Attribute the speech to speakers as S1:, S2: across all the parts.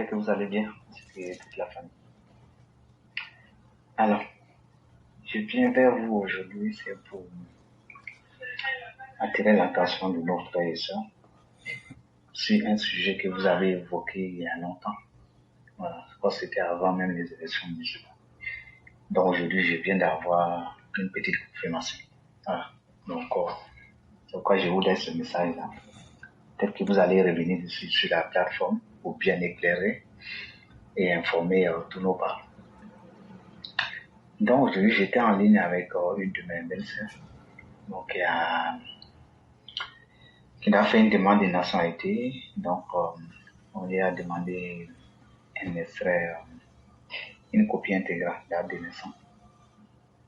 S1: J'espère que vous allez bien, c'est toute la famille. Alors, je viens vers vous aujourd'hui, c'est pour attirer l'attention de nos frères et sœurs sur un sujet que vous avez évoqué il y a longtemps. Voilà, je crois que c'était avant même les élections municipales. Donc aujourd'hui, je viens d'avoir une petite confirmation. Voilà. Donc, c'est pourquoi je vous laisse ce message-là. Peut-être que vous allez revenir dessus sur la plateforme pour bien éclairer et informer tous nos parents. Donc aujourd'hui, j'étais en ligne avec une de mes belles-sœurs, donc qui a fait une demande de nationalité. Donc on lui a demandé un extrait, une copie intégrale d'acte de naissance.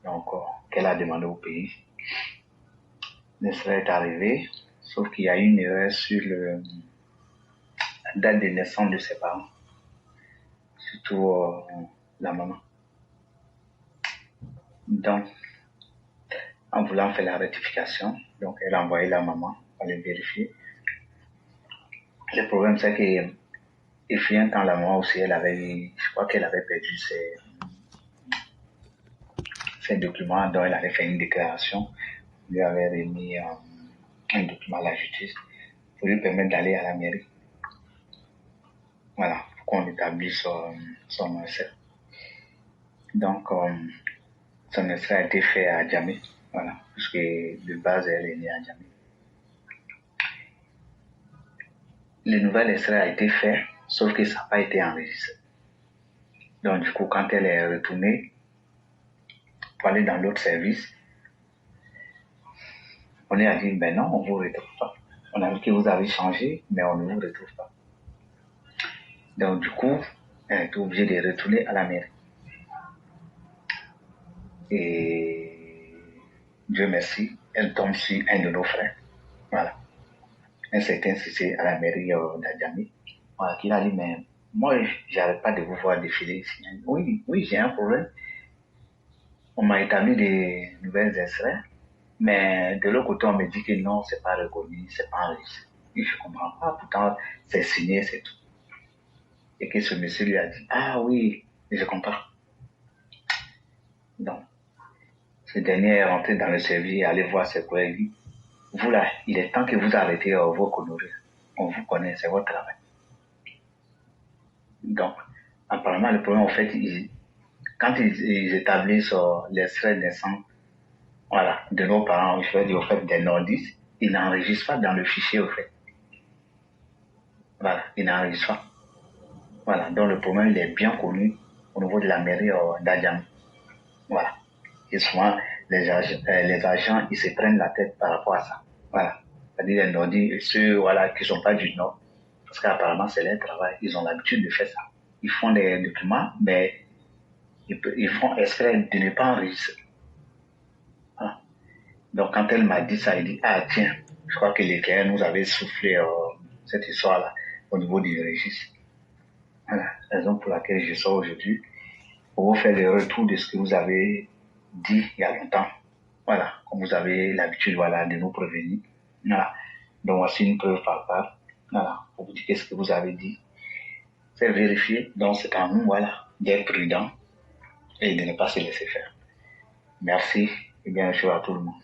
S1: Donc qu'elle a demandé au pays. L'extrait est arrivé, sauf qu'il y a une erreur sur la date de naissance de ses parents, surtout la maman. Donc, en voulant faire la rectification, donc elle a envoyé la maman aller vérifier. Le problème, c'est que, il fut un temps, la maman aussi, je crois qu'elle avait perdu ses documents, donc elle avait fait une déclaration, on lui avait remis un document à la justice pour lui permettre d'aller à la mairie. Voilà, pour qu'on établisse son essai. Donc, son essai a été fait à Djamé, voilà, puisque de base, elle est née à Djamé. Le nouvel extrait a été fait, sauf que ça n'a pas été enregistré. Donc, du coup, quand elle est retournée pour aller dans l'autre service, on lui a dit, ben non, on ne vous retrouve pas. On a dit que vous avez changé, mais on ne vous retrouve pas. Donc, du coup, elle est obligée de retourner à la mairie. Et Dieu merci, elle tombe sur un de nos frères. Voilà. Un certain Cissé à la mairie d'Adjamé. Voilà, qui a dit, mais moi, j'arrête pas de vous voir défiler ici. Oui, j'ai un problème. On m'a établi des nouvelles extraits, mais de l'autre côté, on me dit que non, c'est pas reconnu, c'est pas enregistré. Et je comprends pas, pourtant, c'est signé, c'est tout. Et que ce monsieur lui a dit, ah oui, je comprends. Donc, ce dernier est rentré dans le service et allé voir ses collègues. Vous là, il est temps que vous arrêtez vos conneries. On vous connaît, c'est votre travail. Donc, apparemment, le problème, en fait, quand ils établissent l'extrait naissance, voilà, de nos parents, je veux dire, au fait, des nordistes, ils n'enregistrent pas dans le fichier, au fait. Voilà, ils n'enregistrent pas. Voilà, donc le problème, il est bien connu au niveau de la mairie d'Adjamé. Voilà. Et souvent, les agents, ils se prennent la tête par rapport à ça. Voilà. C'est-à-dire les nordistes, ceux, voilà, qui ne sont pas du nord, parce qu'apparemment, c'est leur travail, ils ont l'habitude de faire ça. Ils font des documents, mais ils font exprès de ne pas enregistrer. Voilà. Donc, quand elle m'a dit ça, elle dit, ah tiens, je crois que l'éclair nous avait soufflé cette histoire-là au niveau du registre. Voilà, la raison pour laquelle je sors aujourd'hui, pour vous faire le retour de ce que vous avez dit il y a longtemps. Voilà, comme vous avez l'habitude, voilà, de nous prévenir. Voilà. Donc, voici une preuve palpable. Voilà, pour vous dire qu'est-ce que vous avez dit. C'est vérifier. Donc, c'est à nous, voilà, d'être prudent et de ne pas se laisser faire. Merci et bien sûr à tout le monde.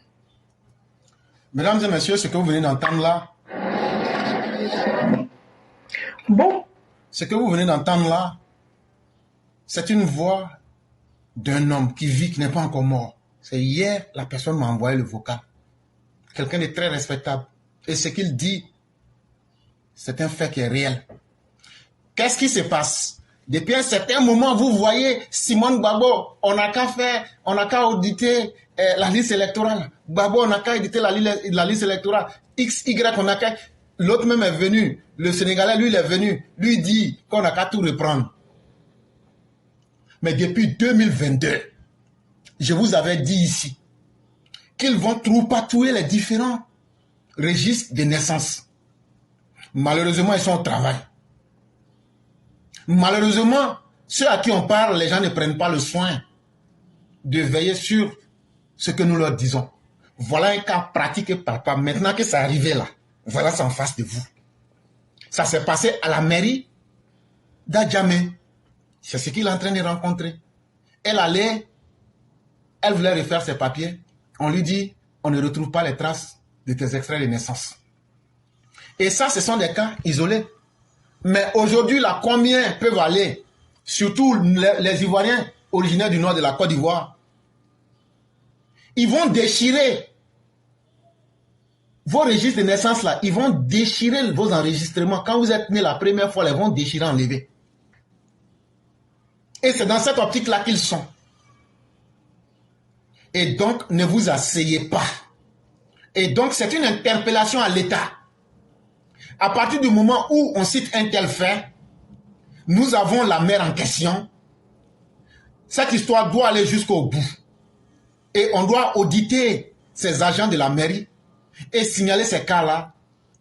S2: Mesdames et messieurs, ce que vous venez d'entendre là,
S1: Bon.
S2: Ce que vous venez d'entendre là, c'est une voix d'un homme qui vit, qui n'est pas encore mort. C'est hier, la personne m'a envoyé le vocal. Quelqu'un de très respectable. Et ce qu'il dit, c'est un fait qui est réel. Qu'est-ce qui se passe? Depuis un certain moment, vous voyez Simone Gbagbo, on n'a qu'à auditer la liste électorale. Gbagbo, on n'a qu'à auditer la liste électorale. XY, on n'a qu'à... L'autre même est venu, le Sénégalais, lui, il est venu, lui dit qu'on n'a qu'à tout reprendre. Mais depuis 2022, je vous avais dit ici qu'ils vont patouiller les différents registres de naissance. Malheureusement, ils sont au travail. Malheureusement, ceux à qui on parle, les gens ne prennent pas le soin de veiller sur ce que nous leur disons. Voilà un cas pratique et palpable. Maintenant que c'est arrivé là, voilà, c'est en face de vous. Ça s'est passé à la mairie d'Adjamé. C'est ce qu'il est en train de rencontrer. Elle voulait refaire ses papiers. On lui dit, on ne retrouve pas les traces de tes extraits de naissance. Et ça, ce sont des cas isolés. Mais aujourd'hui, là, combien peuvent aller, surtout les Ivoiriens originaires du nord de la Côte d'Ivoire, ils vont déchirer vos registres de naissance, là, ils vont déchirer vos enregistrements. Quand vous êtes né la première fois, ils vont déchirer, enlever. Et c'est dans cette optique-là qu'ils sont. Et donc, ne vous asseyez pas. Et donc, c'est une interpellation à l'État. À partir du moment où on cite un tel fait, nous avons la mère en question. Cette histoire doit aller jusqu'au bout. Et on doit auditer ces agents de la mairie et signaler ces cas-là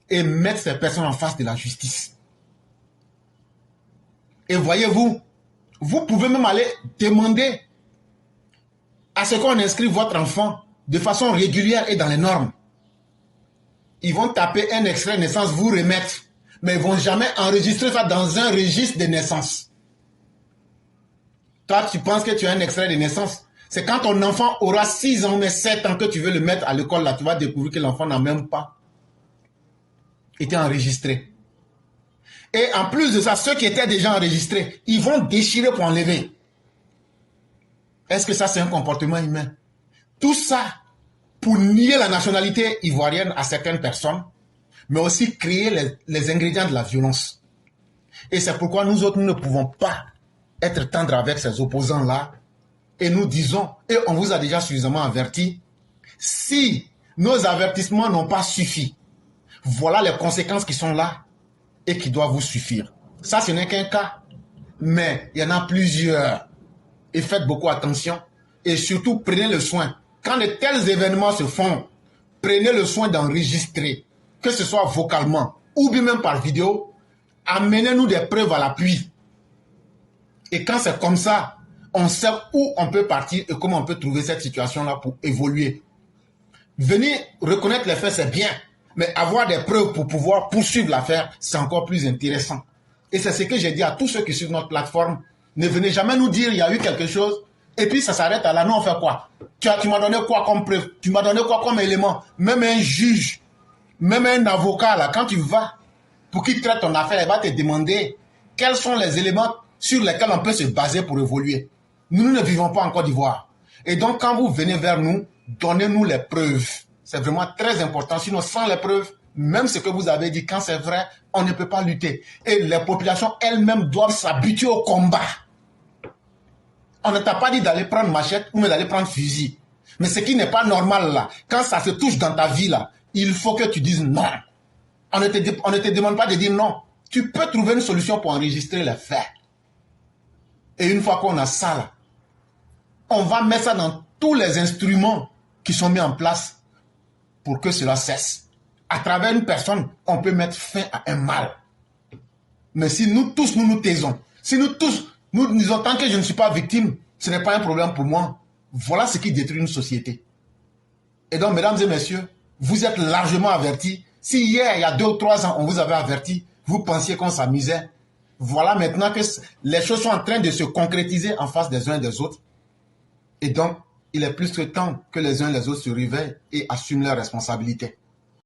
S2: et mettre ces personnes en face de la justice. Et voyez-vous, vous pouvez même aller demander à ce qu'on inscrive votre enfant de façon régulière et dans les normes. Ils vont taper un extrait de naissance, vous remettre, mais ils ne vont jamais enregistrer ça dans un registre de naissance. Toi, tu penses que tu as un extrait de naissance. C'est quand ton enfant aura 6 ans, mais 7 ans que tu veux le mettre à l'école, là, tu vas découvrir que l'enfant n'a même pas été enregistré. Et en plus de ça, ceux qui étaient déjà enregistrés, ils vont déchirer pour enlever. Est-ce que ça, c'est un comportement humain? Tout ça pour nier la nationalité ivoirienne à certaines personnes, mais aussi créer les ingrédients de la violence. Et c'est pourquoi nous autres, nous ne pouvons pas être tendres avec ces opposants-là. Et nous disons, et on vous a déjà suffisamment averti, si nos avertissements n'ont pas suffi, voilà les conséquences qui sont là et qui doivent vous suffire. Ça, ce n'est qu'un cas, mais il y en a plusieurs. Et faites beaucoup attention. Et surtout, prenez le soin. Quand de tels événements se font, prenez le soin d'enregistrer, que ce soit vocalement ou bien même par vidéo, amenez-nous des preuves à l'appui. Et quand c'est comme ça, on sait où on peut partir et comment on peut trouver cette situation-là pour évoluer. Venir reconnaître les faits, c'est bien. Mais avoir des preuves pour pouvoir poursuivre l'affaire, c'est encore plus intéressant. Et c'est ce que j'ai dit à tous ceux qui suivent notre plateforme. Ne venez jamais nous dire il y a eu quelque chose et puis ça s'arrête à là. Non, on fait quoi? Tu m'as donné quoi comme preuve? Tu m'as donné quoi comme élément? Même un juge, même un avocat, là, quand tu vas pour qu'il traite ton affaire, il va te demander quels sont les éléments sur lesquels on peut se baser pour évoluer. Nous ne vivons pas en Côte d'Ivoire. Et donc, quand vous venez vers nous, donnez-nous les preuves. C'est vraiment très important. Sinon, sans les preuves, même ce que vous avez dit, quand c'est vrai, on ne peut pas lutter. Et les populations elles-mêmes doivent s'habituer au combat. On ne t'a pas dit d'aller prendre machette ou d'aller prendre fusil. Mais ce qui n'est pas normal là, quand ça se touche dans ta vie là, il faut que tu dises non. On ne te demande pas de dire non. Tu peux trouver une solution pour enregistrer les faits. Et une fois qu'on a ça là, on va mettre ça dans tous les instruments qui sont mis en place pour que cela cesse. À travers une personne, on peut mettre fin à un mal. Mais si nous tous, nous nous taisons, si nous tous, nous disons tant que je ne suis pas victime, ce n'est pas un problème pour moi. Voilà ce qui détruit une société. Et donc, mesdames et messieurs, vous êtes largement avertis. Si hier, il y a 2 ou 3 ans, on vous avait averti, vous pensiez qu'on s'amusait. Voilà maintenant que les choses sont en train de se concrétiser en face des uns et des autres. Et donc, il est plus que temps que les uns et les autres se réveillent et assument leurs responsabilités.